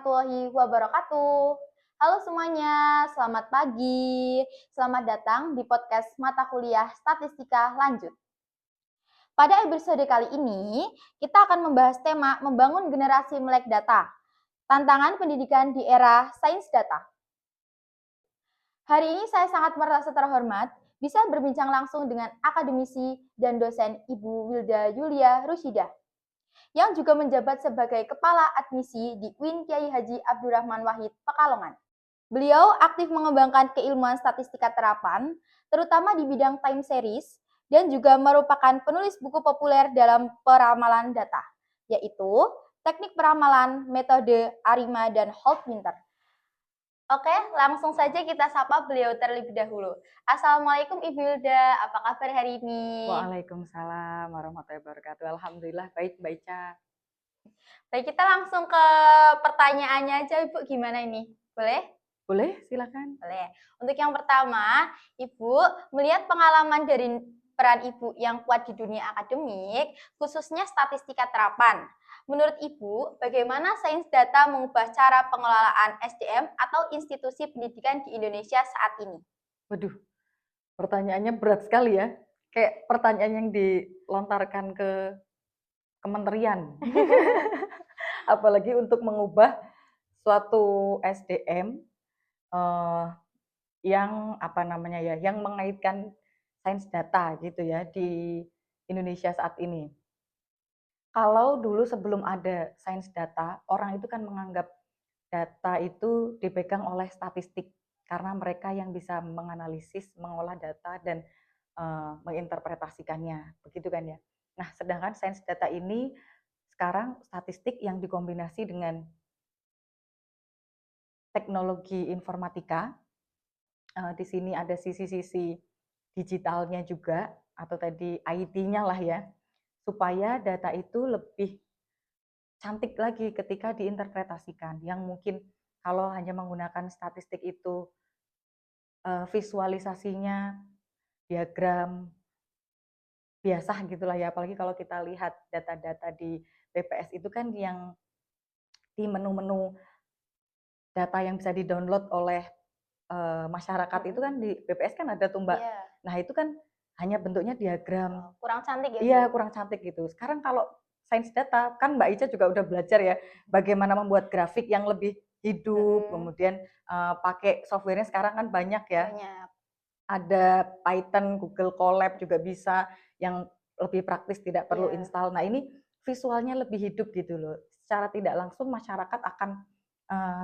warahmatullahi wabarakatuh. Halo semuanya, selamat pagi. Selamat datang di podcast Mata Kuliah Statistika Lanjut. Pada episode kali ini, kita akan membahas tema membangun generasi melek data, tantangan pendidikan di era sains data. Hari ini saya sangat merasa terhormat bisa berbincang langsung dengan akademisi dan dosen Ibu Wilda Yulia Rusyida, yang juga menjabat sebagai Kepala Admisi di UIN Kiai Haji Abdurrahman Wahid, Pekalongan. Beliau aktif mengembangkan keilmuan statistika terapan, terutama di bidang time series, dan juga merupakan penulis buku populer dalam peramalan data, yaitu Teknik Peramalan, Metode Arima, dan Holt-Winter. Oke, langsung saja kita sapa beliau terlebih dahulu. Assalamualaikum Ibu Wilda, apa kabar hari ini? Waalaikumsalam warahmatullahi wabarakatuh. Alhamdulillah baik Mbak Ica. Baik, kita langsung ke pertanyaannya aja Ibu, gimana ini? Boleh? Boleh, silakan. Boleh. Untuk yang pertama, Ibu melihat pengalaman dari peran Ibu yang kuat di dunia akademik, khususnya statistika terapan. Menurut Ibu, bagaimana sains data mengubah cara pengelolaan SDM atau institusi pendidikan di Indonesia saat ini? Waduh, pertanyaannya berat sekali ya. Kayak pertanyaan yang dilontarkan ke kementerian. Apalagi untuk mengubah suatu SDM yang yang mengaitkan sains data gitu ya di Indonesia saat ini. Kalau dulu sebelum ada sains data, orang itu kan menganggap data itu dipegang oleh statistik karena mereka yang bisa menganalisis, mengolah data dan menginterpretasikannya, begitu kan ya. Nah, sedangkan sains data ini sekarang statistik yang dikombinasi dengan teknologi informatika. Di sini ada sisi-sisi digitalnya juga atau tadi IT-nya lah ya, supaya data itu lebih cantik lagi ketika diinterpretasikan. Yang mungkin kalau hanya menggunakan statistik itu visualisasinya diagram biasa gitulah ya, apalagi kalau kita lihat data-data di BPS itu kan yang di menu-menu data yang bisa di-download oleh masyarakat itu kan di BPS kan ada tuh Mbak. Iya. Nah itu kan hanya bentuknya diagram. Kurang cantik ya, Bu? Iya, kurang cantik gitu. Sekarang kalau sains data, kan Mbak Ica juga udah belajar ya, bagaimana membuat grafik yang lebih hidup, kemudian pakai softwarenya sekarang kan banyak ya. Banyak. Ada Python, Google Colab juga bisa, yang lebih praktis tidak perlu install. Nah ini visualnya lebih hidup gitu loh. Secara tidak langsung masyarakat akan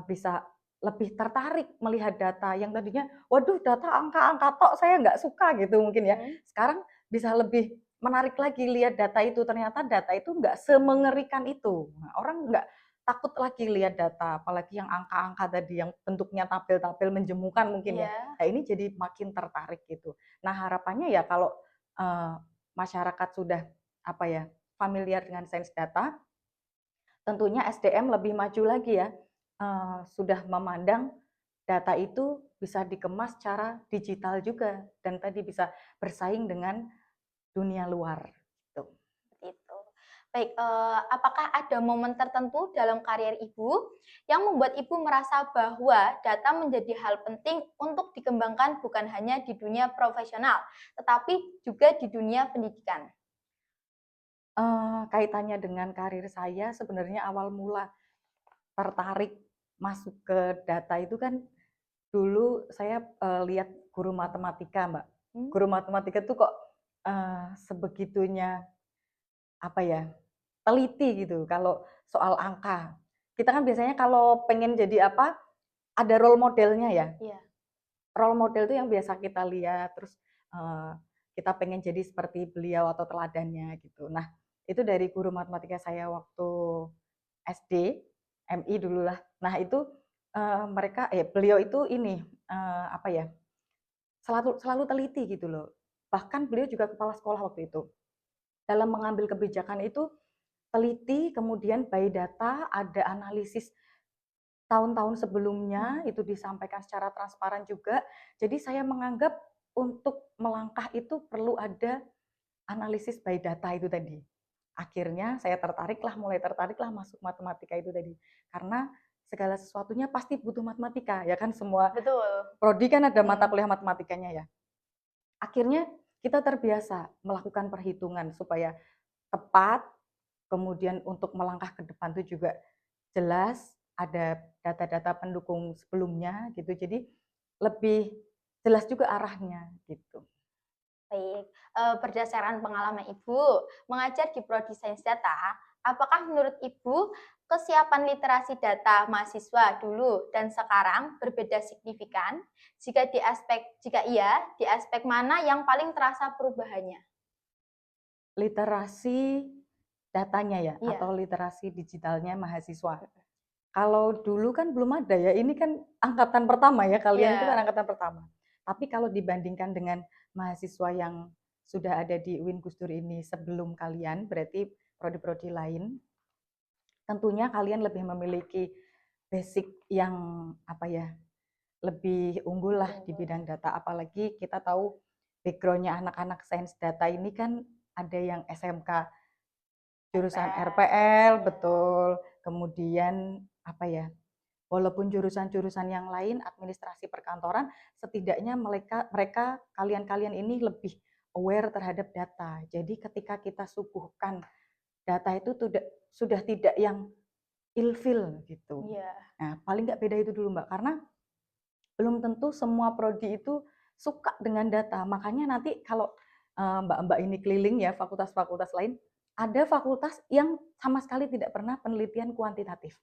bisa lebih tertarik melihat data yang tadinya, waduh data angka-angka tok saya nggak suka gitu mungkin ya. Sekarang bisa lebih menarik lagi lihat data itu, ternyata data itu nggak semengerikan itu. Nah, orang nggak takut lagi lihat data, apalagi yang angka-angka tadi yang bentuknya tabel-tabel menjemukan mungkin ya. Nah ini jadi makin tertarik gitu. Nah harapannya ya kalau masyarakat sudah familiar dengan sains data, tentunya SDM lebih maju lagi ya, sudah memandang data itu bisa dikemas secara digital juga dan tadi bisa bersaing dengan dunia luar. Gitu. Itu. Baik, apakah ada momen tertentu dalam karier Ibu yang membuat Ibu merasa bahwa data menjadi hal penting untuk dikembangkan bukan hanya di dunia profesional, tetapi juga di dunia pendidikan? Kaitannya dengan karir saya sebenarnya awal mula tertarik masuk ke data itu kan dulu saya lihat guru matematika Mbak. Guru matematika tuh kok sebegitunya teliti gitu kalau soal angka. Kita kan biasanya kalau pengen jadi apa, ada role modelnya ya. Iya. Role model itu yang biasa kita lihat, terus kita pengen jadi seperti beliau atau teladannya gitu. Nah, itu dari guru matematika saya waktu SD, MI dulu lah. Nah, itu beliau itu ini selalu teliti gitu loh. Bahkan beliau juga kepala sekolah waktu itu. Dalam mengambil kebijakan itu teliti, kemudian by data, ada analisis tahun-tahun sebelumnya, itu disampaikan secara transparan juga. Jadi saya menganggap untuk melangkah itu perlu ada analisis by data itu tadi. Akhirnya saya mulai tertariklah masuk matematika itu tadi. Karena segala sesuatunya pasti butuh matematika, ya kan semua Betul. prodi kan ada mata kuliah matematikanya ya. Akhirnya kita terbiasa melakukan perhitungan supaya tepat, kemudian untuk melangkah ke depan itu juga jelas, ada data-data pendukung sebelumnya gitu. Jadi lebih jelas juga arahnya gitu. Baik, berdasarkan pengalaman Ibu mengajar di Prodi Sains Data, apakah menurut Ibu kesiapan literasi data mahasiswa dulu dan sekarang berbeda signifikan? Jika iya, di aspek mana yang paling terasa perubahannya? Literasi datanya ya, Iya. atau literasi digitalnya mahasiswa. Kalau dulu kan belum ada ya, ini kan angkatan pertama ya, kalian itu kan Iya. angkatan pertama. Tapi kalau dibandingkan dengan mahasiswa yang sudah ada di UIN Gus Dur ini sebelum kalian, berarti prodi-prodi lain, tentunya kalian lebih memiliki basic yang apa ya, lebih unggul lah di bidang data. Apalagi kita tahu backgroundnya anak-anak sains data ini kan ada yang SMK jurusan RPL, betul. Kemudian apa ya? Walaupun jurusan-jurusan yang lain administrasi perkantoran, setidaknya mereka kalian-kalian ini lebih aware terhadap data. Jadi ketika kita suguhkan data itu sudah tidak yang ilfil gitu. Iya. Nah, paling nggak beda itu dulu Mbak, karena belum tentu semua prodi itu suka dengan data. Makanya nanti kalau Mbak-mbak ini keliling ya fakultas-fakultas lain, ada fakultas yang sama sekali tidak pernah penelitian kuantitatif.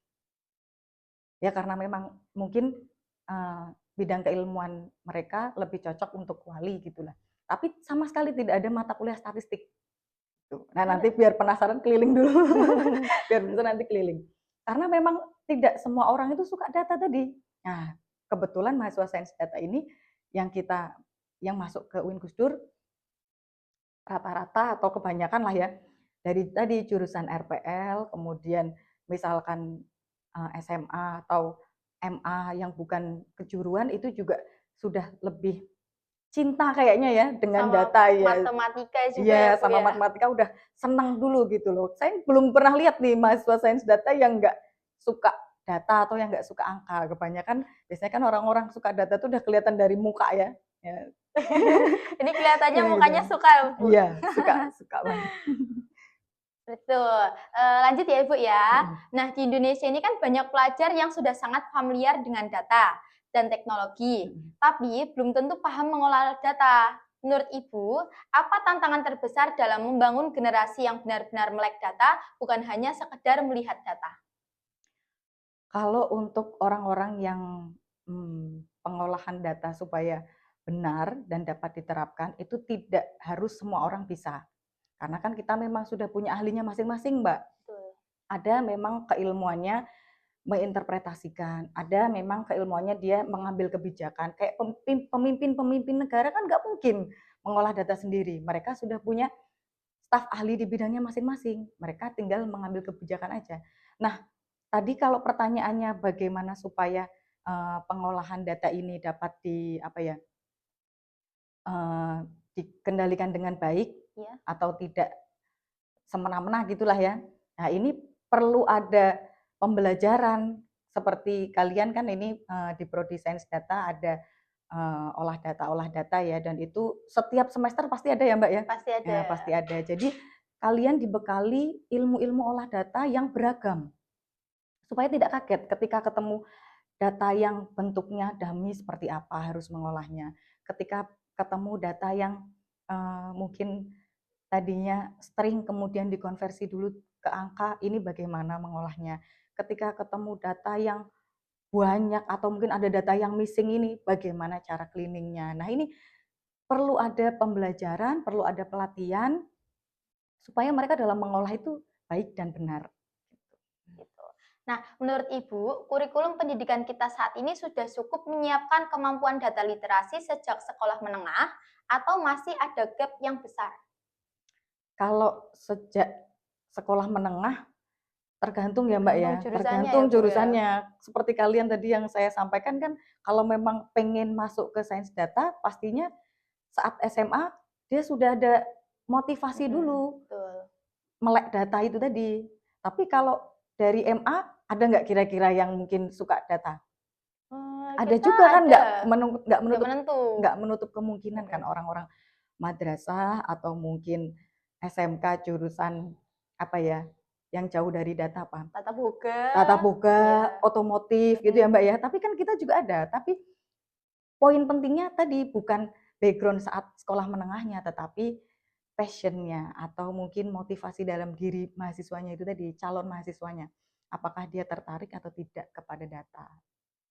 Ya karena memang mungkin bidang keilmuan mereka lebih cocok untuk kuali gitulah. Tapi sama sekali tidak ada mata kuliah statistik. Nah nanti biar penasaran keliling dulu, biar bisa nanti keliling. Karena memang tidak semua orang itu suka data tadi. Nah kebetulan mahasiswa sains data ini yang masuk ke UIN Gus Dur rata-rata atau kebanyakan lah ya dari tadi jurusan RPL, kemudian misalkan SMA atau MA yang bukan kejuruan itu juga sudah lebih cinta kayaknya ya dengan Sama data ya. matematika juga ya, Iya, Bu sama ya? matematika udah senang dulu gitu loh. Saya belum pernah lihat nih mahasiswa sains data yang nggak suka data atau yang nggak suka angka. Kebanyakan biasanya kan orang-orang suka data tuh udah kelihatan dari muka ya. Ya. Ini kelihatannya Ya, gitu. mukanya suka, Bu. Iya, suka banget. Betul. Lanjut ya, Ibu ya. Nah, di Indonesia ini kan banyak pelajar yang sudah sangat familiar dengan data dan teknologi, tapi belum tentu paham mengolah data. Menurut Ibu, apa tantangan terbesar dalam membangun generasi yang benar-benar melek data, bukan hanya sekedar melihat data? Kalau untuk orang-orang yang pengolahan data supaya benar dan dapat diterapkan, itu tidak harus semua orang bisa. Karena kan kita memang sudah punya ahlinya masing-masing, Mbak. Betul. Ada memang keilmuannya menginterpretasikan, ada memang keilmuannya dia mengambil kebijakan. Kayak pemimpin-pemimpin negara kan nggak mungkin mengolah data sendiri. Mereka sudah punya staf ahli di bidangnya masing-masing. Mereka tinggal mengambil kebijakan aja. Nah, tadi kalau pertanyaannya bagaimana supaya pengolahan data ini dapat dikendalikan dengan baik Ya. atau tidak semena-mena gitulah ya. Nah, ini perlu ada pembelajaran seperti kalian kan ini di Prodi Sains Data ada olah data ya, dan itu setiap semester pasti ada ya Mbak ya? Pasti ada. Ya, pasti ada. Jadi kalian dibekali ilmu-ilmu olah data yang beragam supaya tidak kaget ketika ketemu data yang bentuknya dummy seperti apa harus mengolahnya. Ketika ketemu data yang mungkin tadinya string kemudian dikonversi dulu ke angka, ini bagaimana mengolahnya. Ketika ketemu data yang banyak atau mungkin ada data yang missing, ini bagaimana cara cleaningnya. Nah ini perlu ada pembelajaran, perlu ada pelatihan supaya mereka dalam mengolah itu baik dan benar. Gitu. Nah, menurut Ibu, kurikulum pendidikan kita saat ini sudah cukup menyiapkan kemampuan data literasi sejak sekolah menengah atau masih ada gap yang besar? Kalau sejak sekolah menengah tergantung ya Mbak ya, tergantung Ya, Bu, jurusannya. Seperti kalian tadi yang saya sampaikan kan, kalau memang pengen masuk ke sains data, pastinya saat SMA dia sudah ada motivasi dulu Betul. melek data itu tadi. Tapi kalau dari MA ada nggak kira-kira yang mungkin suka data? Ada Kita juga kan ada, nggak nggak menutup menentu. kemungkinan kan orang-orang madrasah atau mungkin SMK jurusan apa ya yang jauh dari data apa? Tata boga. Tata boga, Iya. otomotif gitu ya Mbak ya. Tapi kan kita juga ada. Tapi poin pentingnya tadi bukan background saat sekolah menengahnya, tetapi passionnya atau mungkin motivasi dalam diri mahasiswanya itu tadi, calon mahasiswanya. Apakah dia tertarik atau tidak kepada data?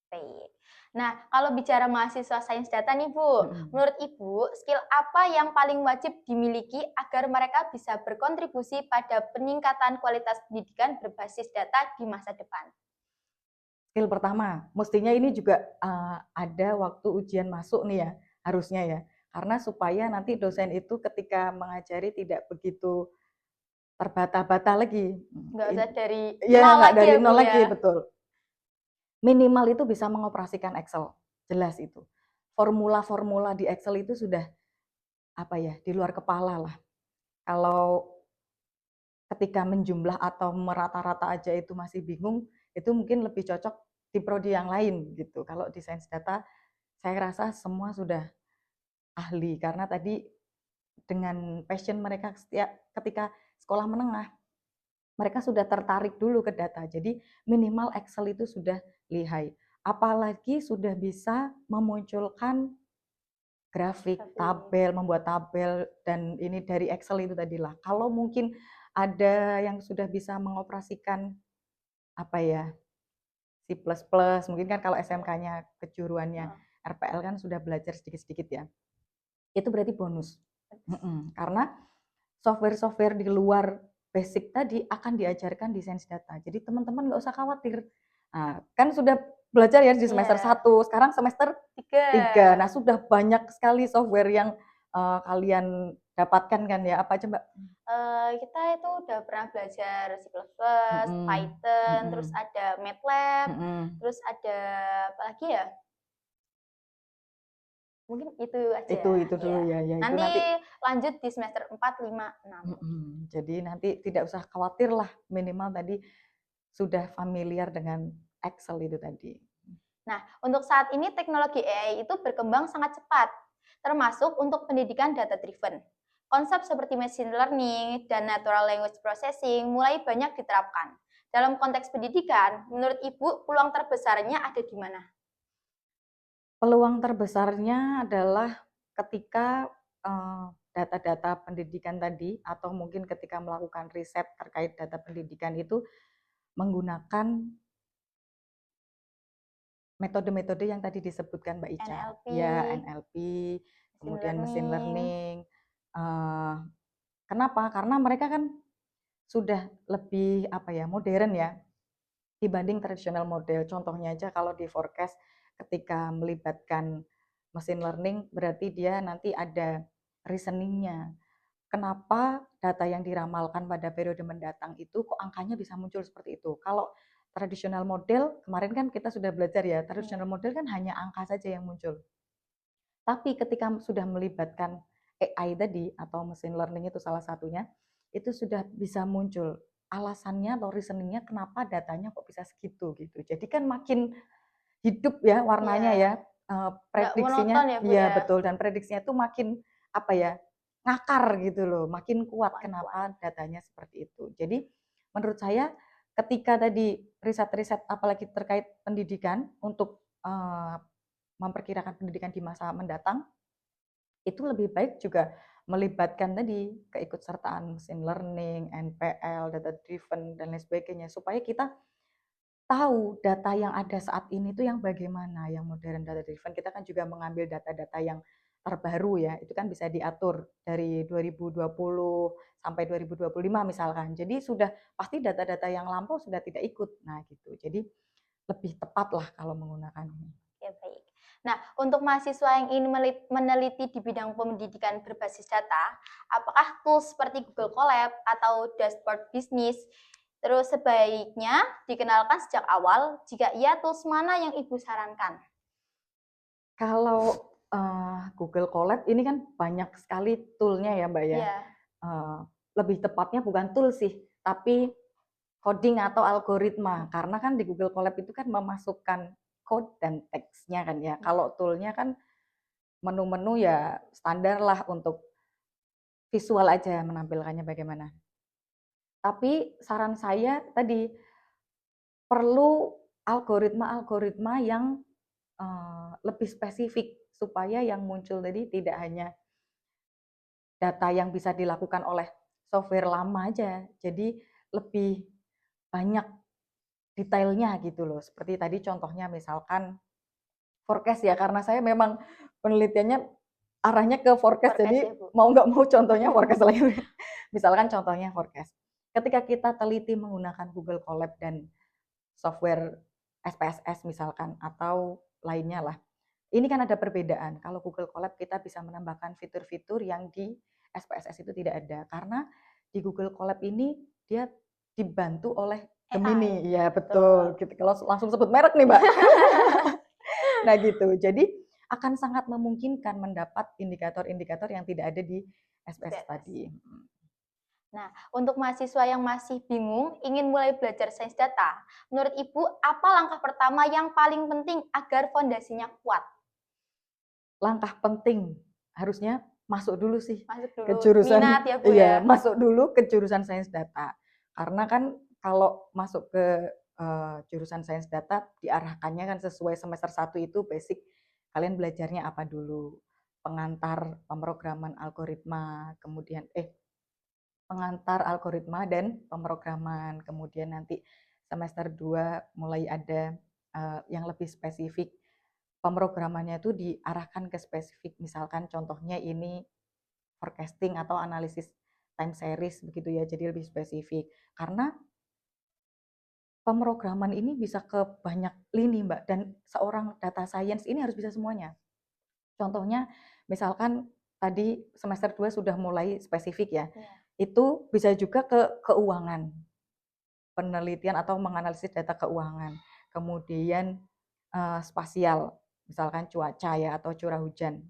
Baik. Nah, kalau bicara mahasiswa sains data nih Bu, Mm-mm. menurut Ibu, skill apa yang paling wajib dimiliki agar mereka bisa berkontribusi pada peningkatan kualitas pendidikan berbasis data di masa depan? Skill pertama, mestinya ini juga ada waktu ujian masuk nih ya, harusnya ya. Karena supaya nanti dosen itu ketika mengajari tidak begitu terbata-bata lagi. Nggak usah dari Iya, nol nggak lagi dari ya Bu nol lagi, ya. betul. Minimal itu bisa mengoperasikan Excel, jelas itu. Formula-formula di Excel itu sudah apa ya, di luar kepala lah. Kalau ketika menjumlah atau merata-rata aja itu masih bingung, itu mungkin lebih cocok di prodi yang lain gitu. Kalau di sains data, saya rasa semua sudah ahli karena tadi dengan passion mereka setiap ketika sekolah menengah, mereka sudah tertarik dulu ke data. Jadi minimal Excel itu sudah lihai. Apalagi sudah bisa memunculkan grafik, tabel, membuat tabel, dan ini dari Excel itu tadilah. Kalau mungkin ada yang sudah bisa mengoperasikan apa ya, C++, mungkin kan kalau SMK-nya kejuruannya RPL kan sudah belajar sedikit-sedikit ya. Itu berarti bonus. Karena software-software di luar basic tadi akan diajarkan di sains data. Jadi teman-teman nggak usah khawatir. Nah, kan sudah belajar ya di semester 1, sekarang semester 3. Nah, sudah banyak sekali software yang kalian dapatkan kan ya. Apa aja Mbak? Kita itu udah pernah belajar C++, Mm-mm. Python, Mm-mm. terus ada MATLAB, Mm-mm. terus ada apa lagi ya? Mungkin itu aja. Itu dulu ya. Itu Nanti lanjut di semester 4, 5, 6. Jadi nanti tidak usah khawatir lah, minimal tadi sudah familiar dengan Excel itu tadi. Nah, untuk saat ini teknologi AI itu berkembang sangat cepat, termasuk untuk pendidikan data driven. Konsep seperti machine learning dan natural language processing mulai banyak diterapkan. Dalam konteks pendidikan, menurut Ibu, peluang terbesarnya ada di mana? Peluang terbesarnya adalah ketika data-data pendidikan tadi atau mungkin ketika melakukan riset terkait data pendidikan itu menggunakan metode-metode yang tadi disebutkan Mbak Ica. NLP, Ya, NLP, kemudian machine learning. Kenapa? Karena mereka kan sudah lebih apa ya, modern ya dibanding tradisional model. Contohnya aja kalau di forecast ketika melibatkan machine learning berarti dia nanti ada reasoningnya. Kenapa data yang diramalkan pada periode mendatang itu kok angkanya bisa muncul seperti itu? Kalau tradisional model, kemarin kan kita sudah belajar ya, tradisional model kan hanya angka saja yang muncul. Tapi ketika sudah melibatkan AI tadi atau machine learning itu salah satunya, itu sudah bisa muncul alasannya atau reasoningnya kenapa datanya kok bisa segitu gitu. Jadi kan makin hidup ya warnanya ya, prediksinya monoton ya Bu iya ya. betul, dan prediksinya itu makin apa ya, ngakar gitu loh, makin kuat Kuat. kenapa datanya seperti itu. Jadi menurut saya ketika tadi riset-riset apalagi terkait pendidikan untuk memperkirakan pendidikan di masa mendatang, itu lebih baik juga melibatkan tadi keikutsertaan machine learning, NPL, data driven, dan lain sebagainya, supaya kita tahu data yang ada saat ini itu yang bagaimana, yang modern data driven. Kita kan juga mengambil data-data yang terbaru ya, itu kan bisa diatur dari 2020 sampai 2025 misalkan. Jadi sudah pasti data-data yang lampau sudah tidak ikut. Nah gitu, jadi lebih tepat lah kalau menggunakan ini. Oke, baik. Nah, untuk mahasiswa yang ingin meneliti di bidang pendidikan berbasis data, apakah tools seperti Google Colab atau dashboard bisnis terus sebaiknya dikenalkan sejak awal? Jika iya, tools mana yang Ibu sarankan? Kalau Google Colab ini kan banyak sekali tool-nya ya Mbak ya. Iya. Lebih tepatnya bukan tool sih, tapi coding atau algoritma, karena kan di Google Colab itu kan memasukkan code dan teksnya kan ya. Kalau toolnya kan menu-menu ya standar lah untuk visual aja menampilkannya bagaimana. Tapi saran saya tadi perlu algoritma-algoritma yang lebih spesifik supaya yang muncul tadi tidak hanya data yang bisa dilakukan oleh software lama aja, jadi lebih banyak detailnya gitu loh. Seperti tadi contohnya misalkan forecast ya, karena saya memang penelitiannya arahnya ke forecast, jadi ya, Bu. mau nggak mau contohnya forecast lagi. Misalkan contohnya forecast. Ketika kita teliti menggunakan Google Colab dan software SPSS misalkan atau lainnya lah. Ini kan ada perbedaan. Kalau Google Colab kita bisa menambahkan fitur-fitur yang di SPSS itu tidak ada. Karena di Google Colab ini dia dibantu oleh Gemini. Iya, betul. Gitu. Kalau langsung sebut merek nih, Mbak. Nah, gitu. Jadi akan sangat memungkinkan mendapat indikator-indikator yang tidak ada di SPSS tadi. Nah, untuk mahasiswa yang masih bingung ingin mulai belajar sains data, menurut Ibu apa langkah pertama yang paling penting agar fondasinya kuat? Langkah penting harusnya masuk dulu sih Masuk ke dulu jurusan, minat ya, Bu iya, ya. masuk dulu ke jurusan sains data. Karena kan kalau masuk ke jurusan sains data diarahkannya kan sesuai semester 1 itu basic. Kalian belajarnya apa dulu? Pengantar pemrograman algoritma, kemudian pengantar algoritma dan pemrograman. Kemudian nanti semester 2 mulai ada yang lebih spesifik. Pemrogramannya itu diarahkan ke spesifik, misalkan contohnya ini forecasting atau analisis time series begitu ya, jadi lebih spesifik. Karena pemrograman ini bisa ke banyak lini, Mbak, dan seorang data science ini harus bisa semuanya. Contohnya misalkan tadi semester 2 sudah mulai spesifik ya. Itu bisa juga ke keuangan. Penelitian atau menganalisis data keuangan. Kemudian spasial, misalkan cuaca ya atau curah hujan.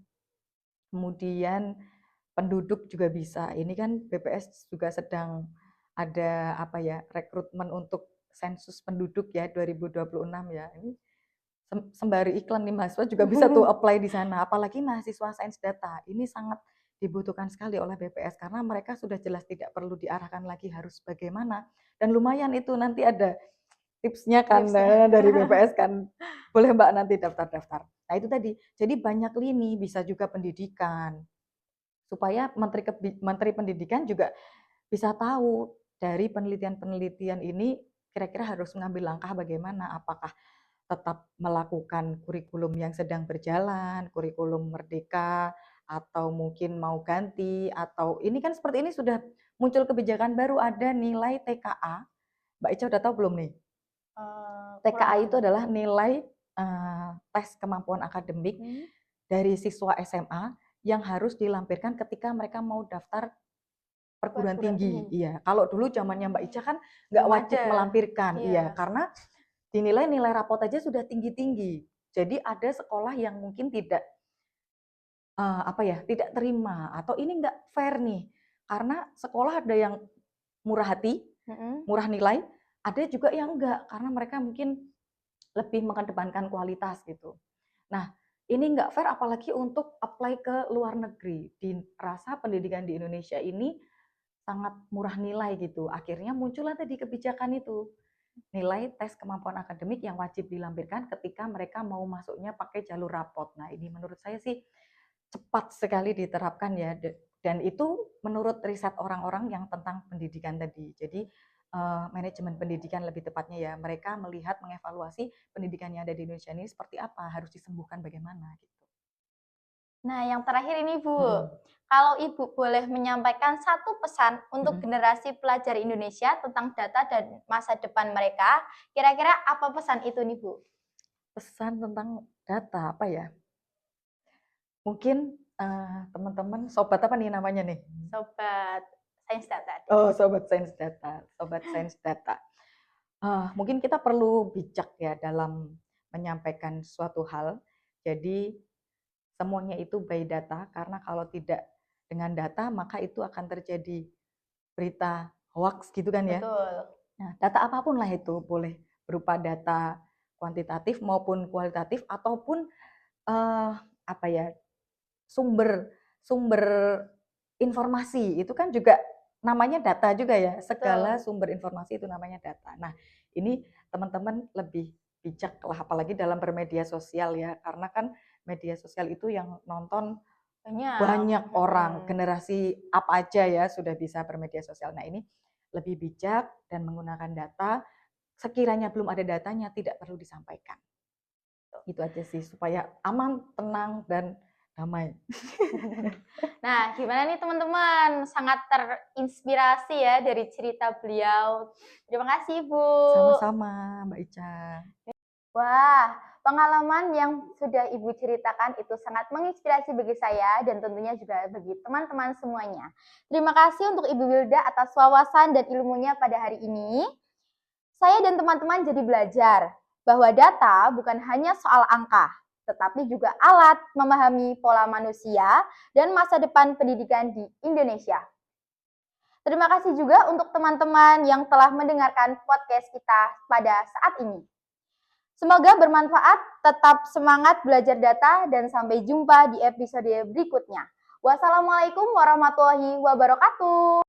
Kemudian penduduk juga bisa. Ini kan BPS juga sedang ada apa ya, rekrutmen untuk sensus penduduk ya 2026 ya. Ini sembari iklan nih mahasiswa juga bisa tuh apply di sana. Apalagi mahasiswa sains data. Ini sangat dibutuhkan sekali oleh BPS karena mereka sudah jelas tidak perlu diarahkan lagi harus bagaimana. Dan lumayan itu nanti ada tipsnya kan dari BPS kan. Boleh Mbak nanti daftar-daftar. Nah itu tadi. Jadi banyak lini, bisa juga pendidikan. Supaya Menteri Pendidikan juga bisa tahu dari penelitian-penelitian ini kira-kira harus mengambil langkah bagaimana, apakah tetap melakukan kurikulum yang sedang berjalan, kurikulum merdeka, atau mungkin mau ganti, atau ini kan seperti ini sudah muncul kebijakan baru, ada nilai TKA. Mbak Ica udah tahu belum nih? TKA itu adalah nilai tes kemampuan akademik dari siswa SMA yang harus dilampirkan ketika mereka mau daftar perguruan tinggi. Iya, kalau dulu zamannya Mbak Ica kan nggak wajib melampirkan, iya, karena dinilai nilai rapot aja sudah tinggi-tinggi. Jadi ada sekolah yang mungkin tidak tidak terima atau ini nggak fair nih, karena sekolah ada yang murah hati, murah nilai, ada juga yang enggak karena mereka mungkin lebih mengedepankan kualitas gitu. Nah, ini nggak fair apalagi untuk apply ke luar negeri. Dirasa pendidikan di Indonesia ini sangat murah nilai gitu. Akhirnya muncullah tadi kebijakan itu. Nilai tes kemampuan akademik yang wajib dilampirkan ketika mereka mau masuknya pakai jalur rapot. Nah, ini menurut saya sih cepat sekali diterapkan ya. Dan itu menurut riset orang-orang yang tentang pendidikan tadi. Jadi manajemen pendidikan lebih tepatnya ya, mereka melihat mengevaluasi pendidikan yang ada di Indonesia ini seperti apa, harus disembuhkan bagaimana gitu. Nah, yang terakhir ini Bu, kalau Ibu boleh menyampaikan satu pesan untuk generasi pelajar Indonesia tentang data dan masa depan mereka, kira-kira apa pesan itu nih Bu? Pesan tentang data apa ya? Mungkin teman-teman, sobat apa nih namanya nih? Sobat sains data. Oh, sobat sains data, sobat sains data. Mungkin kita perlu bijak ya dalam menyampaikan suatu hal. Jadi semuanya itu by data, karena kalau tidak dengan data maka itu akan terjadi berita hoax gitu kan ya. Betul. Nah, data apapun lah itu, boleh berupa data kuantitatif maupun kualitatif ataupun apa ya, sumber sumber informasi itu kan juga namanya data juga ya. Segala Betul. sumber informasi itu namanya data. Nah, ini teman-teman lebih bijak lah, apalagi dalam bermedia sosial ya, karena kan media sosial itu yang nonton Banyak. banyak orang, generasi apa aja ya sudah bisa bermedia sosial. Nah, ini lebih bijak dan menggunakan data. Sekiranya belum ada datanya, tidak perlu disampaikan. Itu aja sih, supaya aman, tenang, dan damai. Nah, gimana nih teman-teman? Sangat terinspirasi ya dari cerita beliau. Terima kasih, Bu. Sama-sama, Mbak Ica. Wah, pengalaman yang sudah Ibu ceritakan itu sangat menginspirasi bagi saya dan tentunya juga bagi teman-teman semuanya. Terima kasih untuk Ibu Wilda atas wawasan dan ilmunya pada hari ini. Saya dan teman-teman jadi belajar bahwa data bukan hanya soal angka, tetapi juga alat memahami pola manusia dan masa depan pendidikan di Indonesia. Terima kasih juga untuk teman-teman yang telah mendengarkan podcast kita pada saat ini. Semoga bermanfaat, tetap semangat belajar data, dan sampai jumpa di episode berikutnya. Wassalamualaikum warahmatullahi wabarakatuh.